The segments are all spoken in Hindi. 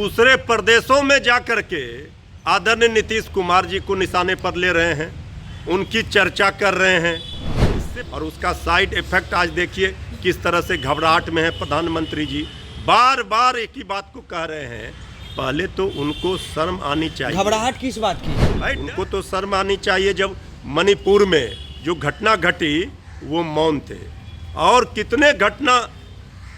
दूसरे प्रदेशों में जाकर के आदरणीय नीतीश कुमार जी को निशाने पर ले रहे हैं, उनकी चर्चा कर रहे हैं और उसका साइड इफेक्ट आज देखिए किस तरह से घबराहट में है। प्रधानमंत्री जी बार बार एक ही बात को कह रहे हैं, पहले तो उनको शर्म आनी चाहिए। घबराहट किस बात की? भाई उनको तो शर्म आनी चाहिए। जब मणिपुर में जो घटना घटी वो मौन थे, और कितने घटना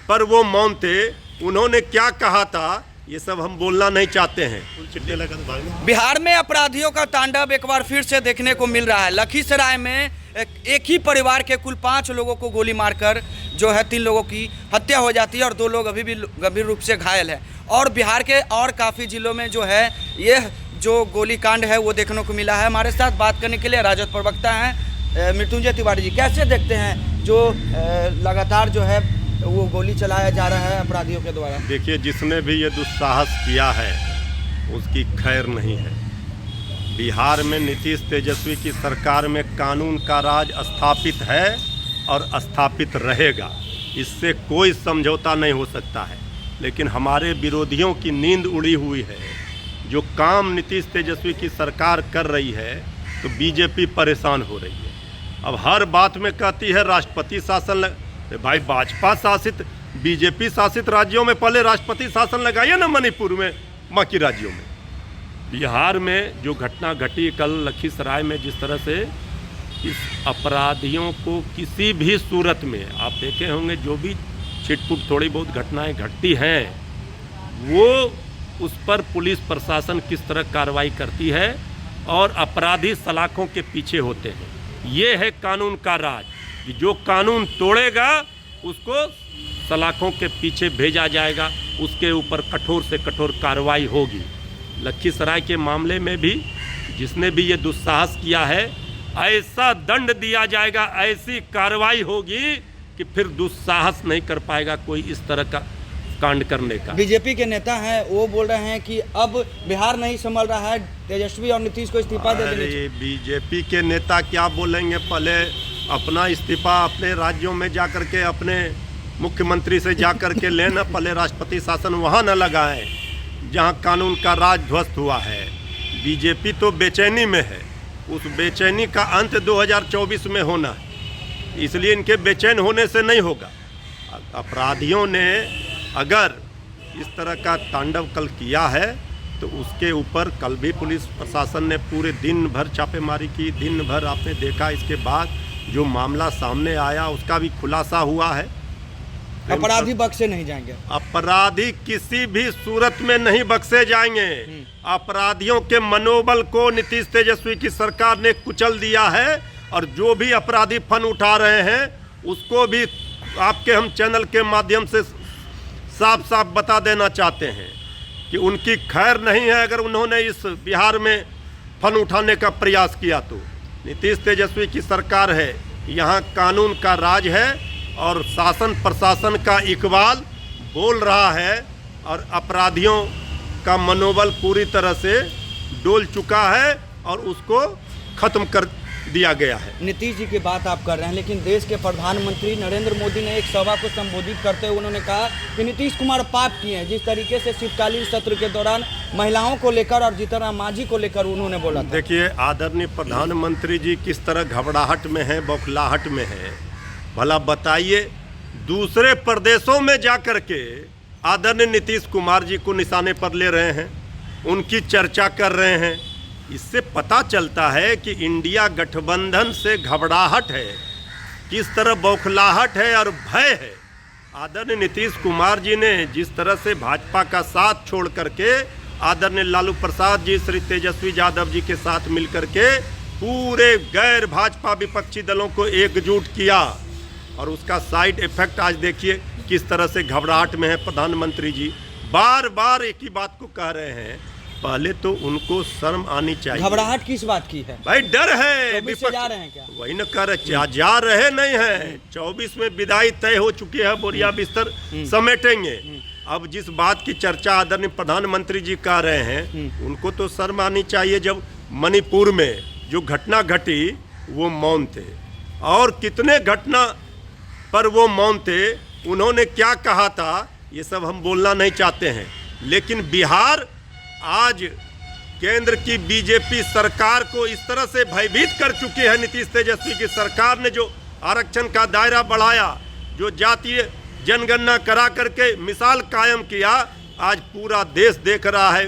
पर वो मौन थे, उन्होंने क्या कहा था ये सब हम बोलना नहीं चाहते हैं। बिहार में अपराधियों का तांडव एक बार फिर से देखने को मिल रहा है। लखीसराय में एक ही परिवार के कुल 5 लोगों को गोली मारकर जो है 3 लोगों की हत्या हो जाती है और 2 लोग अभी भी गंभीर रूप से घायल हैं। और बिहार के और काफ़ी जिलों में जो है ये जो गोलीकांड है वो देखने को मिला है। हमारे साथ बात करने के लिए राजद प्रवक्ता हैं मृत्युंजय तिवारी जी। कैसे देखते हैं जो लगातार जो है वो गोली चलाया जा रहा है अपराधियों के द्वारा? देखिए, जिसने भी ये दुस्साहस किया है उसकी खैर नहीं है। बिहार में नीतीश तेजस्वी की सरकार में कानून का राज स्थापित है और स्थापित रहेगा, इससे कोई समझौता नहीं हो सकता है। लेकिन हमारे विरोधियों की नींद उड़ी हुई है। जो काम नीतीश तेजस्वी की सरकार कर रही है तो बीजेपी परेशान हो रही है। अब हर बात में कहती है राष्ट्रपति शासन भाई भाजपा शासित बीजेपी शासित राज्यों में पहले राष्ट्रपति शासन लगाइए ना, मणिपुर में, बाकी राज्यों में। बिहार में जो घटना घटी कल लखीसराय में, जिस तरह से इस अपराधियों को किसी भी सूरत में आप देखे होंगे, जो भी छिटपुट थोड़ी बहुत घटनाएं घटती हैं वो उस पर पुलिस प्रशासन किस तरह कार्रवाई करती है और अपराधी सलाखों के पीछे होते हैं। ये है कानून का राज कि जो कानून तोड़ेगा उसको सलाखों के पीछे भेजा जाएगा, उसके ऊपर कठोर से कठोर कार्रवाई होगी। लखीसराय के मामले में भी जिसने भी ये दुस्साहस किया है ऐसा दंड दिया जाएगा, ऐसी कार्रवाई होगी कि फिर दुस्साहस नहीं कर पाएगा कोई इस तरह का कांड करने का। बीजेपी के नेता हैं वो बोल रहे हैं कि अब बिहार नहीं संभल रहा है, तेजस्वी और नीतीश को इस्तीफा दे देना चाहिए। बीजेपी के नेता क्या बोलेंगे? पहले अपना इस्तीफा अपने राज्यों में जाकर के अपने मुख्यमंत्री से जाकर के लेना, पहले राष्ट्रपति शासन वहाँ न लगाएं जहाँ कानून का राज ध्वस्त हुआ है। बीजेपी तो बेचैनी में है, उस बेचैनी का अंत 2024 में होना है, इसलिए इनके बेचैन होने से नहीं होगा। अपराधियों ने अगर इस तरह का तांडव कल किया है तो उसके ऊपर कल भी पुलिस प्रशासन ने पूरे दिन भर छापेमारी की, दिन भर आपने देखा। इसके बाद जो मामला सामने आया उसका भी खुलासा हुआ है। अपराधी बख्शे नहीं जाएंगे, अपराधी किसी भी सूरत में नहीं बख्शे जाएंगे। अपराधियों के मनोबल को नीतीश तेजस्वी की सरकार ने कुचल दिया है और जो भी अपराधी फन उठा रहे हैं उसको भी आपके हम चैनल के माध्यम से साफ साफ बता देना चाहते हैं कि उनकी खैर नहीं है। अगर उन्होंने इस बिहार में फन उठाने का प्रयास किया तो नीतीश तेजस्वी की सरकार है, यहाँ कानून का राज है और शासन प्रशासन का इकबाल बोल रहा है और अपराधियों का मनोबल पूरी तरह से डोल चुका है और उसको खत्म कर दिया गया है। नीतीश जी की बात आप कर रहे हैं, लेकिन देश के प्रधानमंत्री नरेंद्र मोदी ने एक सभा को संबोधित करते हुए उन्होंने कहा कि नीतीश कुमार पाप किए हैं। जिस तरीके से शीतकालीन सत्र के दौरान महिलाओं को लेकर और जीतन राम मांझी को लेकर उन्होंने बोला था। देखिए, आदरणीय प्रधानमंत्री जी किस तरह घबराहट में है, बौखलाहट में है, भला बताइए। दूसरे प्रदेशों में जाकर के आदरणीय नीतीश कुमार जी को निशाने पर ले रहे हैं, उनकी चर्चा कर रहे हैं। इससे पता चलता है कि इंडिया गठबंधन से घबराहट है, किस तरह बौखलाहट है और भय है। आदरणीय नीतीश कुमार जी ने जिस तरह से भाजपा का साथ छोड़ करके आदरणीय लालू प्रसाद जी, श्री तेजस्वी यादव जी के साथ मिलकर के पूरे गैर भाजपा विपक्षी दलों को एकजुट किया और उसका साइड इफेक्ट आज देखिए किस तरह से घबराहट में है। प्रधानमंत्री जी बार बार एक ही बात को कह रहे हैं, पहले तो उनको शर्म आनी चाहिए। घबराहट किस बात की है? भाई डर है, जा रहे हैं क्या? वही न कर जा रहे नहीं है। 24 में विदाई तय हो चुकी है, बोरिया बिस्तर समेटेंगे। अब जिस बात की चर्चा आदरणीय प्रधानमंत्री जी कर रहे हैं उनको तो शर्म आनी चाहिए। जब मणिपुर में जो घटना घटी वो मौन थे, और कितने घटना पर वो मौन थे, उन्होंने क्या कहा था ये सब हम बोलना नहीं चाहते हैं। लेकिन बिहार आज केंद्र की बीजेपी सरकार को इस तरह से भयभीत कर चुकी है। नीतीश तेजस्वी की सरकार ने जो आरक्षण का दायरा बढ़ाया, जो जातीय जनगणना करा करके मिसाल कायम किया, आज पूरा देश देख रहा है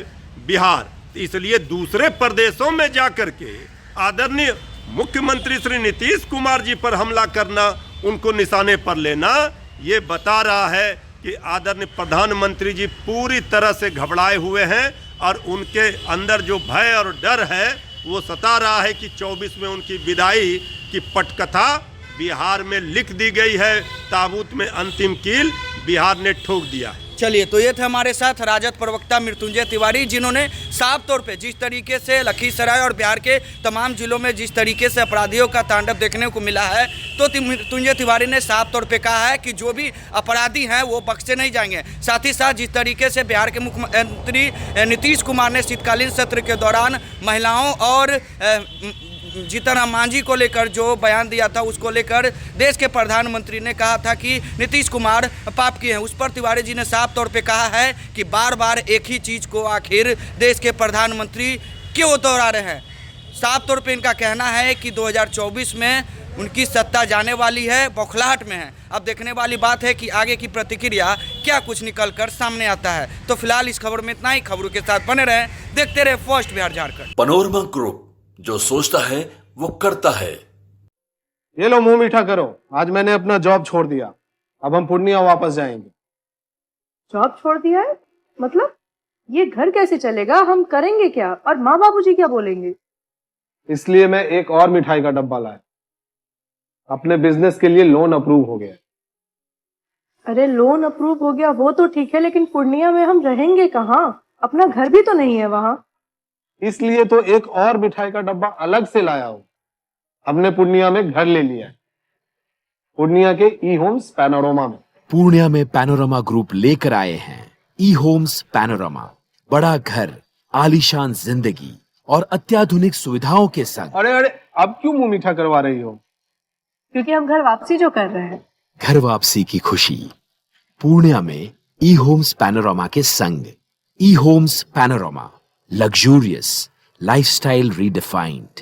बिहार। इसलिए दूसरे प्रदेशों में जाकर के आदरणीय मुख्यमंत्री श्री नीतीश कुमार जी पर हमला करना, उनको निशाने पर लेना, ये बता रहा है कि आदरणीय प्रधानमंत्री जी पूरी तरह से घबराए हुए हैं और उनके अंदर जो भय और डर है वो सता रहा है कि 24 में उनकी विदाई की पटकथा बिहार में लिख दी गई है। ताबूत में अंतिम कील बिहार ने ठोक दिया है। चलिए, तो ये थे हमारे साथ राजद प्रवक्ता मृत्युंजय तिवारी, जिन्होंने साफ तौर पे जिस तरीके से लखीसराय और बिहार के तमाम जिलों में जिस तरीके से अपराधियों का तांडव देखने को मिला है, तो मृत्युंजय तिवारी ने साफ तौर पे कहा है कि जो भी अपराधी हैं वो बख्शे नहीं जाएंगे। साथ ही साथ जिस तरीके से बिहार के मुख्यमंत्री नीतीश कुमार ने शीतकालीन सत्र के दौरान महिलाओं और जीतन राम मांझी को लेकर जो बयान दिया था, उसको लेकर देश के प्रधानमंत्री ने कहा था कि नीतीश कुमार पाप किए हैं, उस पर तिवारी जी ने साफ तौर पे कहा है कि बार बार एक ही चीज़ को आखिर देश के प्रधानमंत्री क्यों दोहरा रहे हैं। साफ तौर पे इनका कहना है कि 2024 में उनकी सत्ता जाने वाली है, बौखलाहट में है। अब देखने वाली बात है कि आगे की प्रतिक्रिया क्या कुछ निकल कर सामने आता है। तो फिलहाल इस खबर में इतना ही। खबरों के साथ बने रहें, देखते रहे first Bihar Jharkhand. Panorama group, जो सोचता है वो करता है। ये लो मुंह मीठा करो, आज मैंने अपना जॉब छोड़ दिया, अब हम पूर्णिया वापस जाएंगे। जॉब छोड़ दिया है? मतलब ये घर कैसे चलेगा? हम करेंगे क्या? और माँ बाबूजी क्या बोलेंगे? इसलिए मैं एक और मिठाई का डब्बा लाया। अपने बिजनेस के लिए लोन अप्रूव हो गया। अरे लोन अप्रूव हो गया वो तो ठीक है, लेकिन पूर्णिया में हम रहेंगे कहाँ? अपना घर भी तो नहीं है वहाँ। इसलिए तो एक और मिठाई का डब्बा अलग से लाया हूं। हमने पूर्णिया में घर ले लिया है, पूर्णिया के ई होम्स पैनोरमा में। पूर्णिया में पैनोरमा ग्रुप लेकर आए हैं ई होम्स पैनोरमा। बड़ा घर, आलीशान जिंदगी और अत्याधुनिक सुविधाओं के संग। अरे अरे, अब क्यों मुंह मीठा करवा रही हो? क्योंकि हम घर वापसी जो कर रहे हैं। घर वापसी की खुशी पूर्णिया में ई होम्स पैनोरमा के संग। ई homes panorama, luxurious lifestyle redefined।